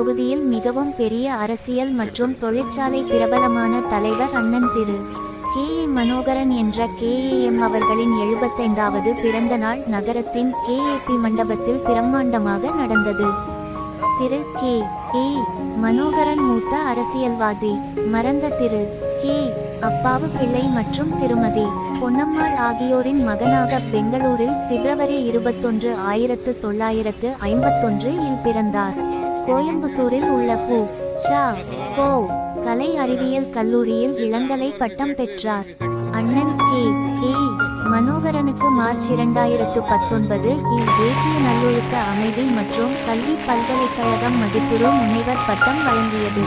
தொகுதியில் மிகவும் பெரிய அரசியல் மற்றும் தொழிற்சாலை பிரபலமான தலைவர் அண்ணன் திரு கே.ஏ. மனோகரன் என்ற கே.ஏ.எம். அவர்களின் 75வது பிறந்த நாள் நகரத்தின் கே.ஏ.பி. மண்டபத்தில் பிரம்மாண்டமாக நடந்தது. திரு கே.ஏ. மனோகரன் மூத்த அரசியல்வாதி. மறைந்த திரு கே. அப்பாவு பிள்ளை மற்றும் திருமதி பொன்னம்மாள் ஆகியோரின் மகனாக பெங்களூரில் பிப்ரவரி 21, 1951 இல் பிறந்தார். கோயம்புத்தூரில் உள்ள பு. ச. கோ. கலை அறிவியல் கல்லூரியில் இளங்கலை பட்டம் பெற்றார். அண்ணன் கே.ஏ. மனோகரனுக்கு மார்ச் 2019 இல் தேசிய நல்லொழுக்க அமைதி மற்றும் கல்வி பல்கலைக்கழகம் மதிப்புறு முனைவர் பட்டம் வழங்கியது.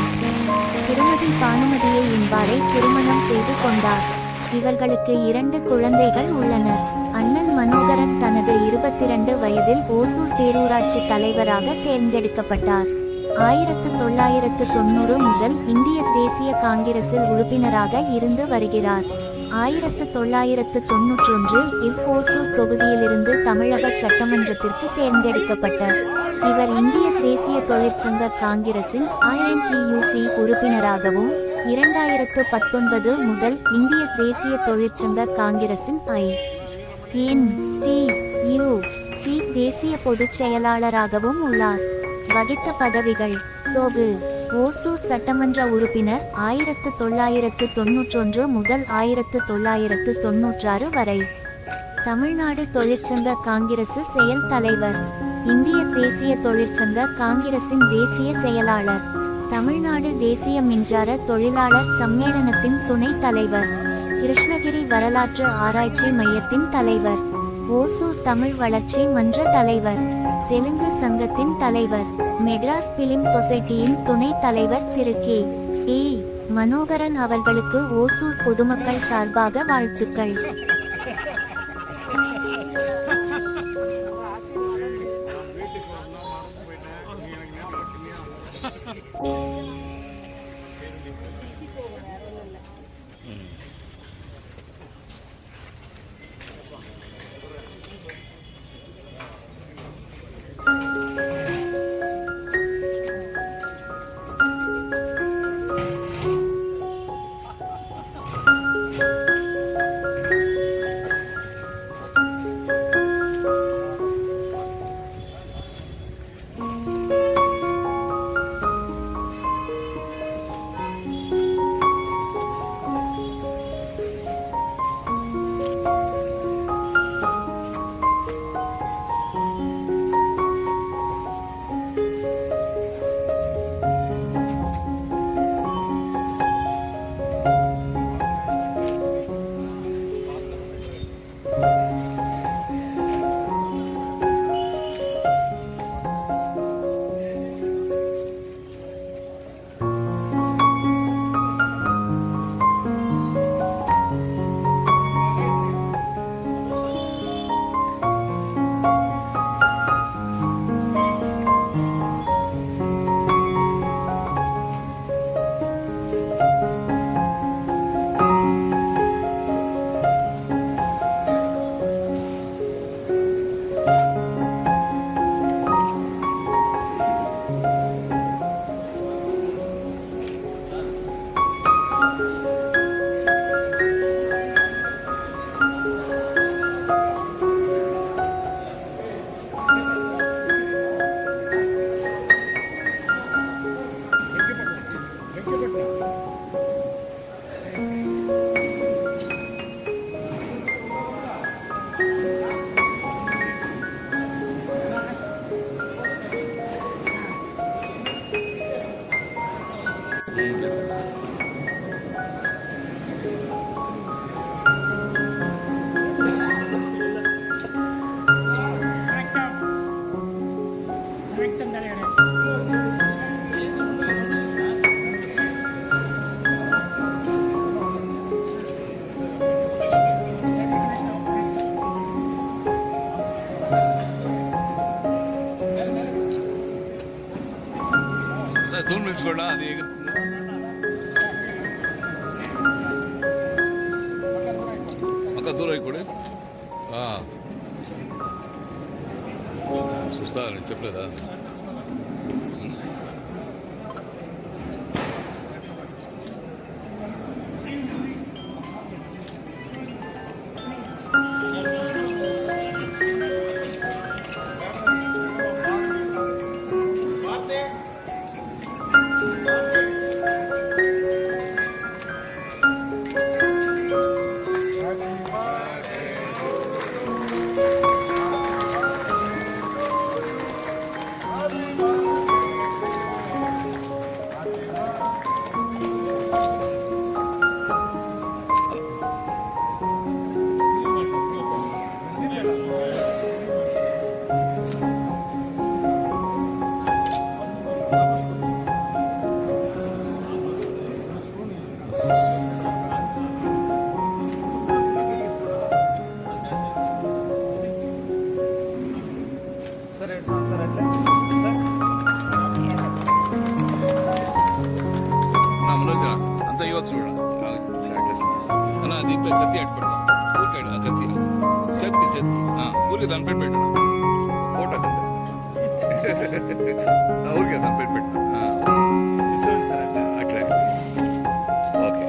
திருமதி பானுமதியை என்பாரை திருமணம் செய்து கொண்டார். இவர்களுக்கு 2 குழந்தைகள் உள்ளனர். அண்ணன் மனோகரன் தனது 22 வயதில் ஓசூர் பேரூராட்சி தலைவராக தேர்ந்தெடுக்கப்பட்டார். 1990 முதல் இந்திய தேசிய காங்கிரஸில் உறுப்பினராக இருந்து வருகிறார். 1991 இல் ஓசூர் தொகுதியிலிருந்து தமிழக சட்டமன்றத்திற்கு தேர்ந்தெடுக்கப்பட்டார். இவர் இந்திய தேசிய தொழிற்சங்க காங்கிரசின் INTUC உறுப்பினராகவும் 2019 முதல் இந்திய தேசிய தொழிற்சங்க காங்கிரசின் INTUC தேசிய பொதுச் செயலாளராகவும் உள்ளார். வகித்த பதவிகள்: தொகு. ஓசூர் சட்டமன்ற உறுப்பினர் 1991 முதல் 1996 வரை. தமிழ்நாடு தொழிற்சங்க காங்கிரசு செயல் தலைவர். இந்திய தேசிய தொழிற்சங்க காங்கிரசின் தேசிய செயலாளர். தமிழ்நாடு தேசிய மின்சார தொழிலாளர் சம்மேளனத்தின் துணைத் தலைவர். கிருஷ்ணகிரி வரலாற்று ஆராய்ச்சி மையத்தின் தலைவர். ஓசூர் தமிழ் வளர்ச்சி மன்ற தலைவர். தெலுங்கு சங்கத்தின் தலைவர். மெட்ராஸ் பிலிம் சொசைட்டியின் துணைத் தலைவர் திரு கே.ஏ. மனோகரன் அவர்களுக்கு ஓசூர் பொதுமக்கள் சார்பாக வாழ்த்துக்கள். దూరం నిల్చుకోండి అది అక్క దూరం కూడా చూస్తా చెప్పలేదా చేతికి ఊరికి దాన్ని పెట్టి పెట్టు ఫోటో కదా ఊరికే దాన్ని పెట్టి పెట్టు అట్లా ఓకే ఓకే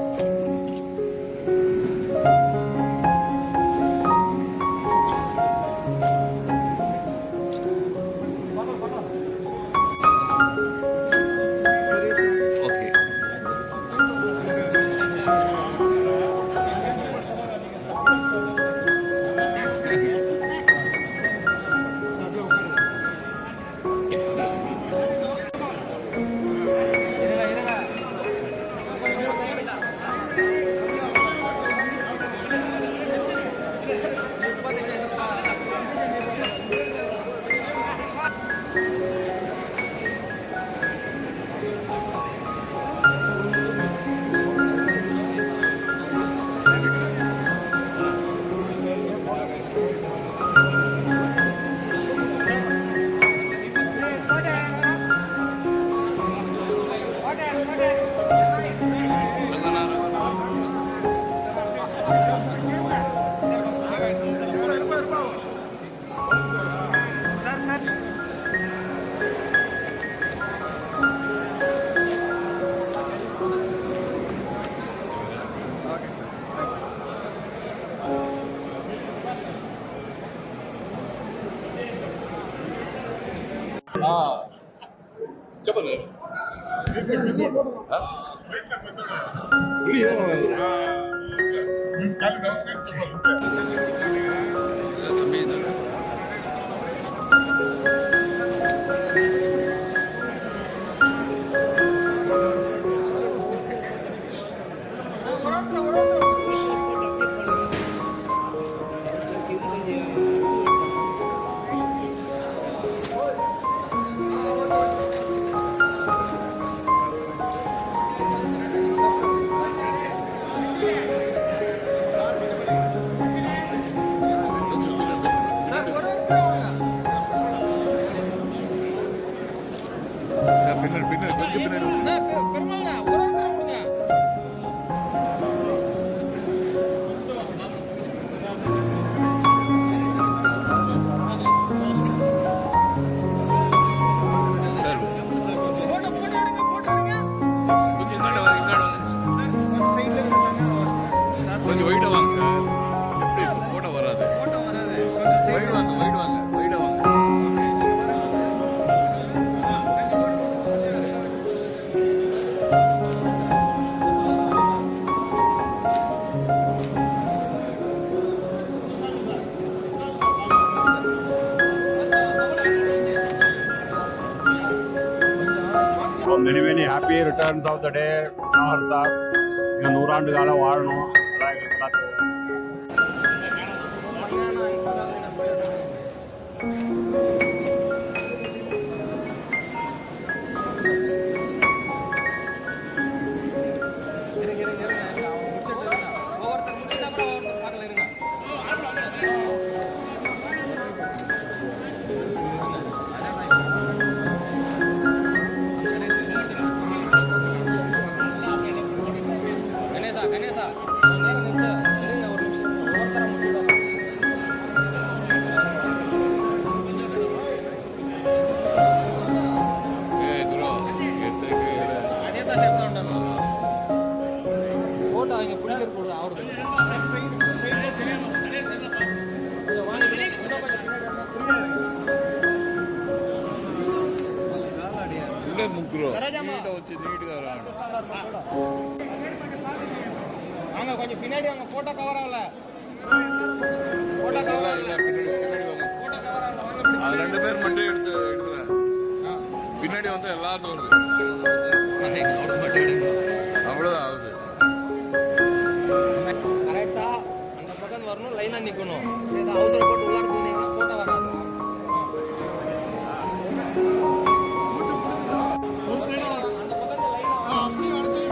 చెప్పండి பின்னாடி கொஞ்சம் பின்னாடி சார் கொஞ்சம் வெயிட்டா வாங்க சார் எப்படி போட்டோ வராது வெயிட் வாங்க வெயிட்டா வாங்க many happy returns of the day, Manohar sir. இன்னும் 100 ஆண்டு காலம் வாழணும். அதான் எங்களுக்கு எல்லாத்துக்கும். ముగ్గురు వచ్చి నీట్గా வாங்க கொஞ்சம் பின்னாடி வாங்க போட்டோ கவர் ஆகல போட்டோ கவர் ஆகல போட்டோ கவர் ஆகல வாங்க அது ரெண்டு பேர் மட்டும் எடுத்துறேன் பின்னாடி வந்து எல்லாரும் வருது அவ்வளவுதான் ஆகுது கரெக்டா அந்த பக்கம் வரணும் லைனா நிக்கணும் அவசரம் போட்டு உள்ளார தூனீங்கன்னா போட்டோ வராது அந்த பக்கத்துல லைனா அப்படி வரது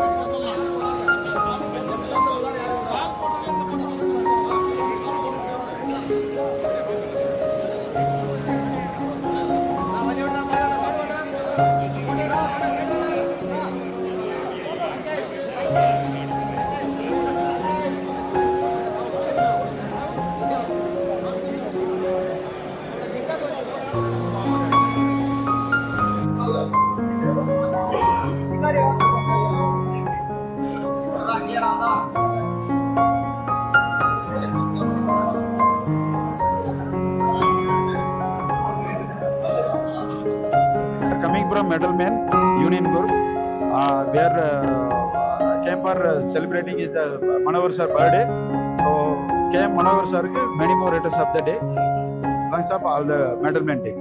came for celebrating his Manohar sir birthday. So came Manohar sir ku many more letters of the day. Thanks of all the medalmen team.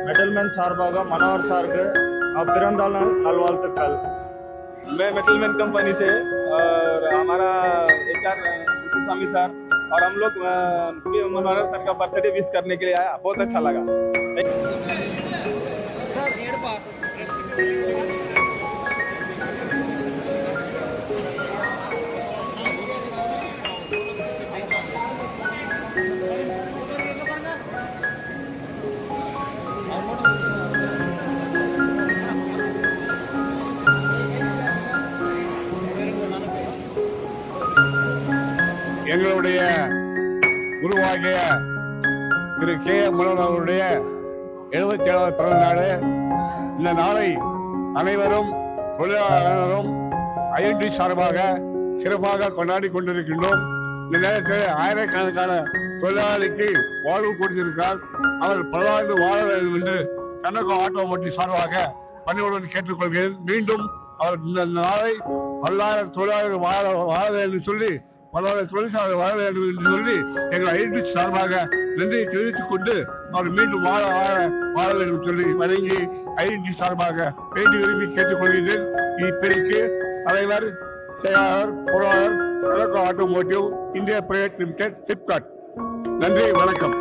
மெட்டல்மேன் சார்பாக மனோகர் சாருக்கு பிறந்த நாள் நல்வாழ்த்துக்கள். मैं मेटलमैन कंपनी से और हमारा HR स्वामी सर और हम लोग मनोहर सर का बर्थडे विश करने के लिए आया, बहुत अच्छा लगा. எங்களுடைய குருவாகிய திரு K.M. மனோகர் அவருடைய 77வது பிறந்த நாள். இந்த நாளை அனைவரும் தொழிலாளரும் INT சார்பாக சிறப்பாக கொண்டாடி கொண்டிருக்கின்றோம். இந்த நேரத்தில் ஆயிரக்கணக்கான தொழிலாளிக்கு வாழ்வு கொடுத்திருக்கிறார். அவர் பல்லாண்டு வாழ வேண்டும் என்று கனகோ ஆட்டோமோட்டிவ் சார்பாக பணியுடன் கேட்டுக்கொள்கிறேன். மீண்டும் அவர் இந்த நாளை பல்லாயிரம் தொழிலாளர்கள் வாழ வேண்டும் சொல்லி பல தொழிற்சாலை வாழ வேண்டும் என்று சொல்லி எங்கள் INT சார்பாக நன்றியை தெரிவித்துக் கொண்டு அவர் மீண்டும் வாழ வேண்டும் சொல்லி வழங்கி INT சார்பாக வேண்டி விரும்பி கேட்டுக்கொள்கிறேன். இப்படிக்கு தலைவர் செயலாளர் பொருளாளர் கனகோ automotive India private limited SIPCOT. நன்றி, வணக்கம்.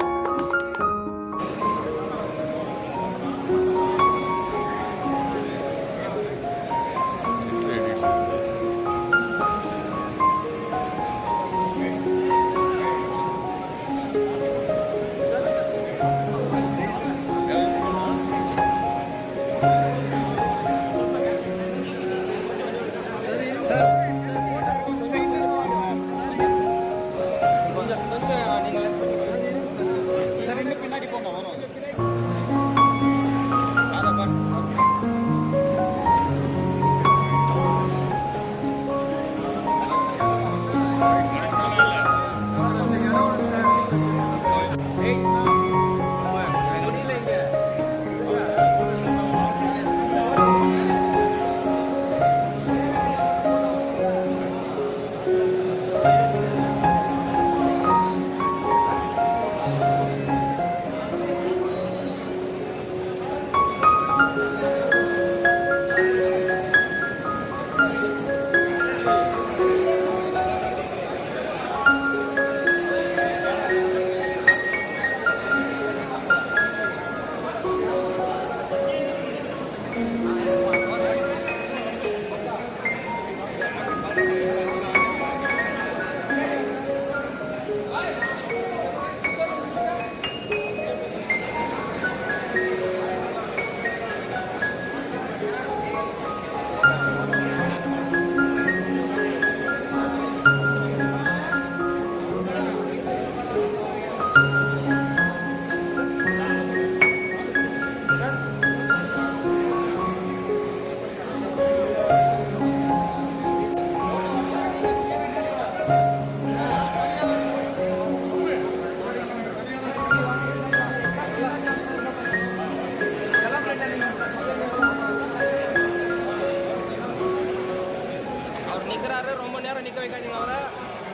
ரொம்ப நேரம் நிக்க வைக்காதீங்க அவரை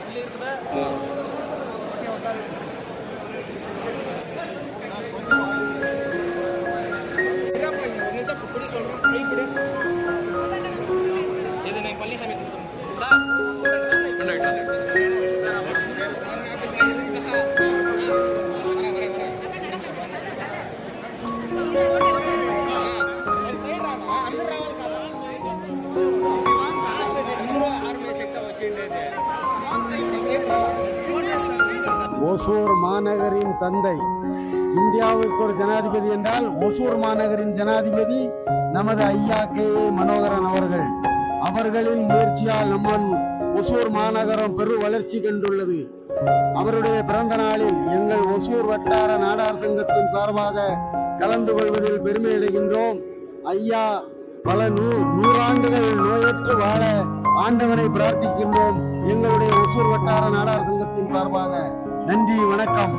சொல்லி இருக்குது. இது நான் பள்ளிசாமி சார் ஒசூர் மாநகரின் தந்தை, இந்தியாவுக்கு ஒரு ஜனாதிபதி என்றால் ஒசூர் மாநகரின் ஜனாதிபதி நமது ஐயா K.A. மனோகரன் அவர்கள். அவர்களின் முயற்சியால் நம்மன் ஒசூர் மாநகரம் பெரு வளர்ச்சி கண்டுள்ளது. அவருடைய பிறந்த நாளில் எங்கள் ஒசூர் வட்டார நாடார் சங்கத்தின் சார்பாக கலந்து கொள்வதில் பெருமை அடைகின்றோம். ஐயா பல நூறாண்டுகள் நோயற்று வாழ ஆண்டவனை பிரார்த்திக்கின்றோம். எங்களுடைய ஒசூர் வட்டார நாடார் சங்கத்தின் சார்பாக நன்றி, வணக்கம்.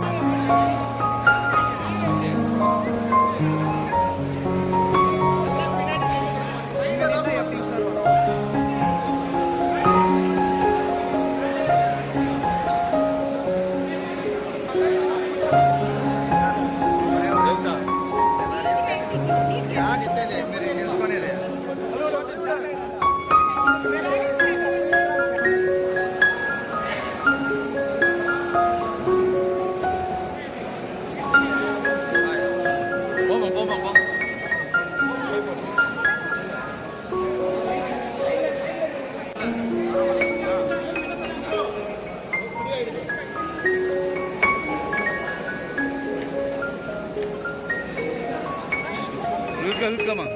Let's come on.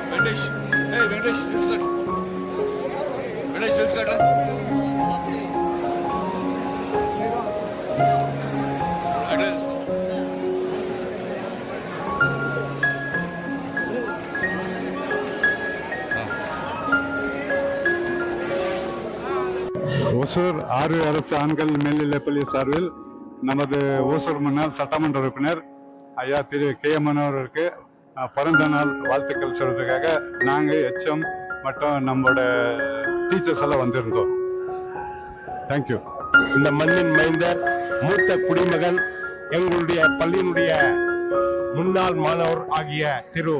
Vendesh, hey Vendesh, let's cut. Vendesh, let's cut. Hosur ஆறு அரசு ஆண்கள் மேல்நிலைப்பள்ளி சார்பில் நமது ஓசூர் முன்னாள் சட்டமன்ற உறுப்பினர் ஐயா திரு கே மனோகருக்கு பிறந்த நாள் வாழ்த்துக்கள் சொல்றதுக்காக நாங்கள் எச்எம் மற்றும் நம்மளோட டீச்சர்ஸ் எல்லாம் வந்திருந்தோம். தேங்க்யூ. இந்த மண்ணின் மைந்தர் மூத்த குடிமகன் எங்களுடைய பள்ளியினுடைய முன்னாள் மாணவர் ஆகிய திரு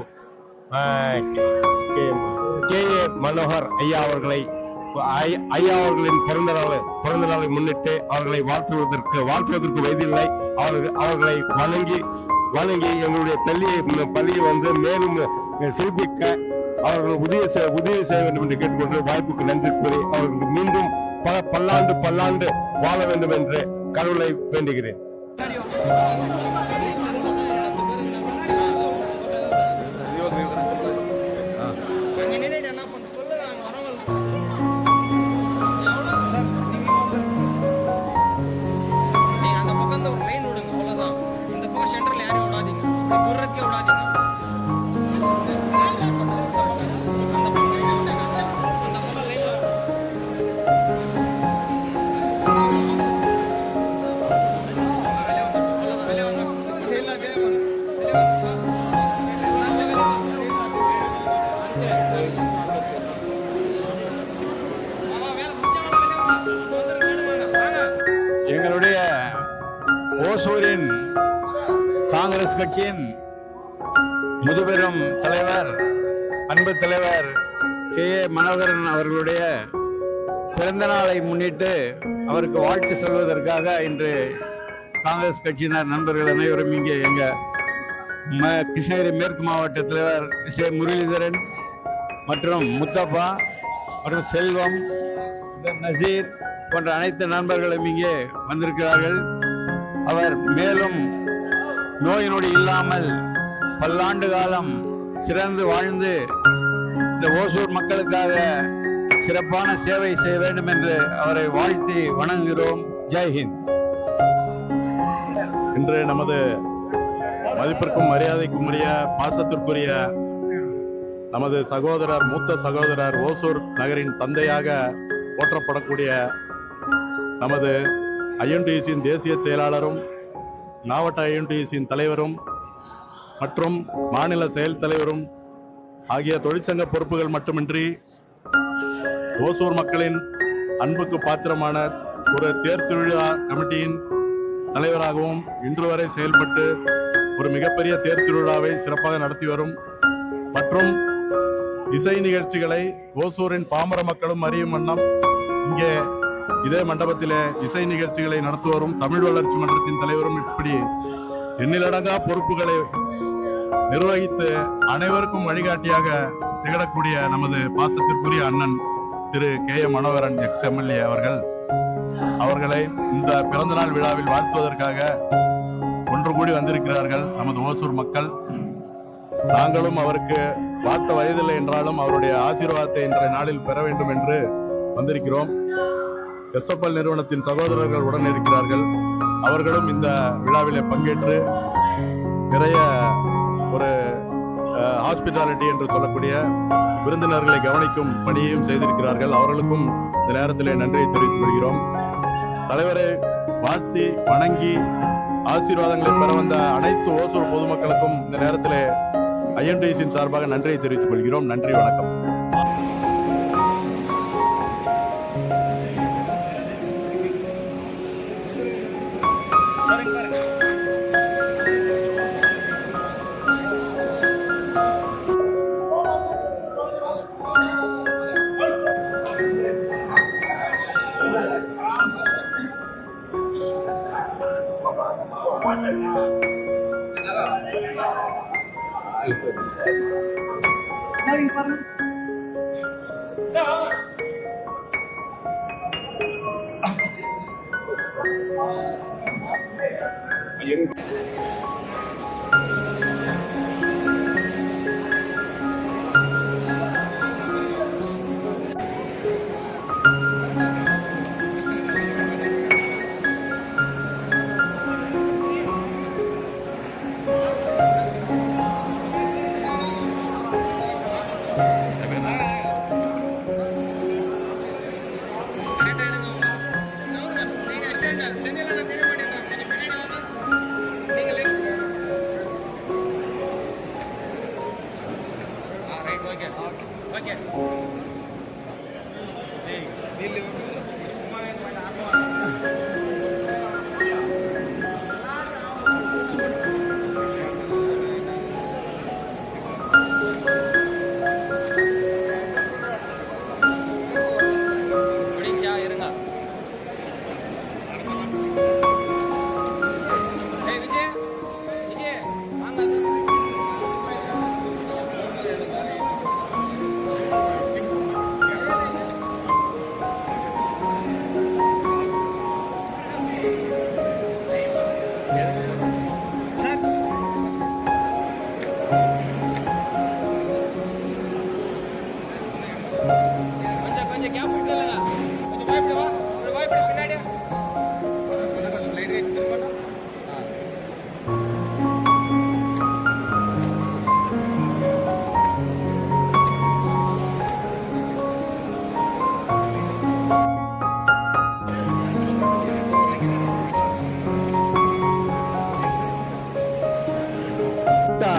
கே ஏ மனோகர் ஐயா அவர்களின் பிறந்த நாளை முன்னிட்டு அவர்களை வாழ்த்துவதற்கு வயதில்லை. அவர்களை வணங்கி எங்களுடைய பள்ளியை வந்து மேலும் சிறப்பிக்க அவர்கள் உதவி செய்ய வேண்டும் என்று கேட்டுக்கொண்டு வாய்ப்புக்கு நன்றி கூறி அவர்களுக்கு மீண்டும் பல்லாண்டு வாழ வேண்டும் என்று கடவுளை வேண்டுகிறேன். எங்களுடைய ஓசூரின் காங்கிரஸ் கட்சியின் முதுபெரும் தலைவர் அன்பு தலைவர் கே ஏ மனோகரன் அவர்களுடைய பிறந்த நாளை முன்னிட்டு அவருக்கு வாழ்த்து சொல்வதற்காக இன்று காங்கிரஸ் கட்சியினர் நண்பர்கள் அனைவரும் இங்கே கிருஷ்ணகிரி மேற்கு மாவட்ட தலைவர் முரளிதரன் மற்றும் முத்தப்பா மற்றும் செல்வம் நசீர் போன்ற அனைத்து நண்பர்களும் இங்கே வந்திருக்கிறார்கள். அவர் மேலும் நோய் நொடி இல்லாமல் பல்லாண்டு காலம் சிறந்து வாழ்ந்து இந்த ஓசூர் மக்களுக்காக சிறப்பான சேவை செய்ய வேண்டும் என்று அவரை வாழ்த்தி வணங்குகிறோம். ஜெய்ஹிந்த். இன்று நமது மதிப்பிற்கும் மரியாதைக்கும் உரிய பாசத்திற்குரிய நமது மூத்த சகோதரர் ஓசூர் நகரின் தந்தையாக போற்றப்படக்கூடிய நமது ஐஎன்டியூசியின் தேசிய செயலாளரும் மாவட்ட ஐஎன்டியூசியின் தலைவரும் மற்றும் மாநில செயல் தலைவரும் ஆகிய தொழிற்சங்க பொறுப்புகள் மட்டுமின்றி ஓசூர் மக்களின் அன்புக்கு பாத்திரமான ஒரு தேர் திருவிழா கமிட்டியின் தலைவராகவும் இன்று வரை செயல்பட்டு ஒரு மிகப்பெரிய தேர் திருவிழாவை சிறப்பாக நடத்தி வரும் மற்றும் இசை நிகழ்ச்சிகளை ஓசூரின் பாமர மக்களும் அறியும் வண்ணம் இங்கே இதே மண்டபத்திலே இசை நிகழ்ச்சிகளை நடத்தி வரும் தமிழ் வளர்ச்சி மன்றத்தின் தலைவரும் இப்படி எண்ணிலடங்கா பொறுப்புகளை நிர்வகித்து அனைவருக்கும் வழிகாட்டியாக திகழக்கூடிய நமது பாசத்திற்குரிய அண்ணன் திரு கே ஏ மனோகரன் எக்ஸ்-எம்எல்ஏ அவர்களை இந்த பிறந்தநாள் விழாவில் வாழ்த்துவதற்காக ஒன்று கூடி வந்திருக்கிறார்கள் நமது ஓசூர் மக்கள். நாங்களும் அவருக்கு வாழ்த்த வயதில்லை என்றாலும் அவருடைய ஆசீர்வாதத்தை இன்றைய நாளில் பெற வேண்டும் என்று வந்திருக்கிறோம். SFL நிறுவனத்தின் சகோதரர்கள் உடன் இருக்கிறார்கள். அவர்களும் இந்த விழாவிலே பங்கேற்று நிறைய ஒரு ஹாஸ்பிட்டாலிட்டி என்று சொல்லக்கூடிய விருந்தினர்களை கவனிக்கும் பணியையும் செய்திருக்கிறார்கள். அவர்களுக்கும் இந்த நேரத்திலே நன்றியை தெரிவித்துக் கொள்கிறோம். தலைவரை வாழ்த்தி வணங்கி ஆசீர்வாதங்களை பெற வந்த அனைத்து ஓசூர் பொதுமக்களுக்கும் இந்த நேரத்தில் ஐஎன்டிசியின் சார்பாக நன்றியை தெரிவித்துக் கொள்கிறோம். நன்றி, வணக்கம்.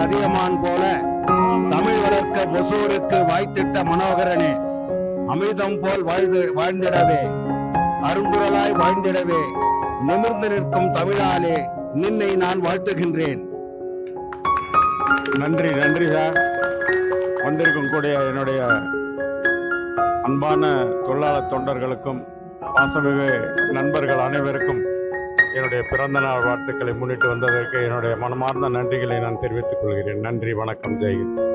அதிகமான் போல தமிழ் வளர்க்க ஒசூருக்கு வாய்த்திட்ட மனோகரனே, அமிர்தம் போல் வாழ்ந்திடவே, அருங்குரலாய் வாழ்ந்திடவே, நிமிர்ந்து நிற்கும் தமிழாலே நின்னை நான் வாழ்த்துகின்றேன். நன்றி, நன்றி சார். வந்திருக்கும் கூடிய என்னுடைய அன்பான தொழிலாளர் தொண்டர்களுக்கும் பாசமிகு நண்பர்கள் அனைவருக்கும் என்னுடைய பிறந்த நாள் வாழ்த்துக்களை முன்னிட்டு வந்ததற்கு என்னுடைய மனமார்ந்த நன்றிகளை நான் தெரிவித்துக் கொள்கிறேன். நன்றி, வணக்கம், ஜெய்ஹிந்த்.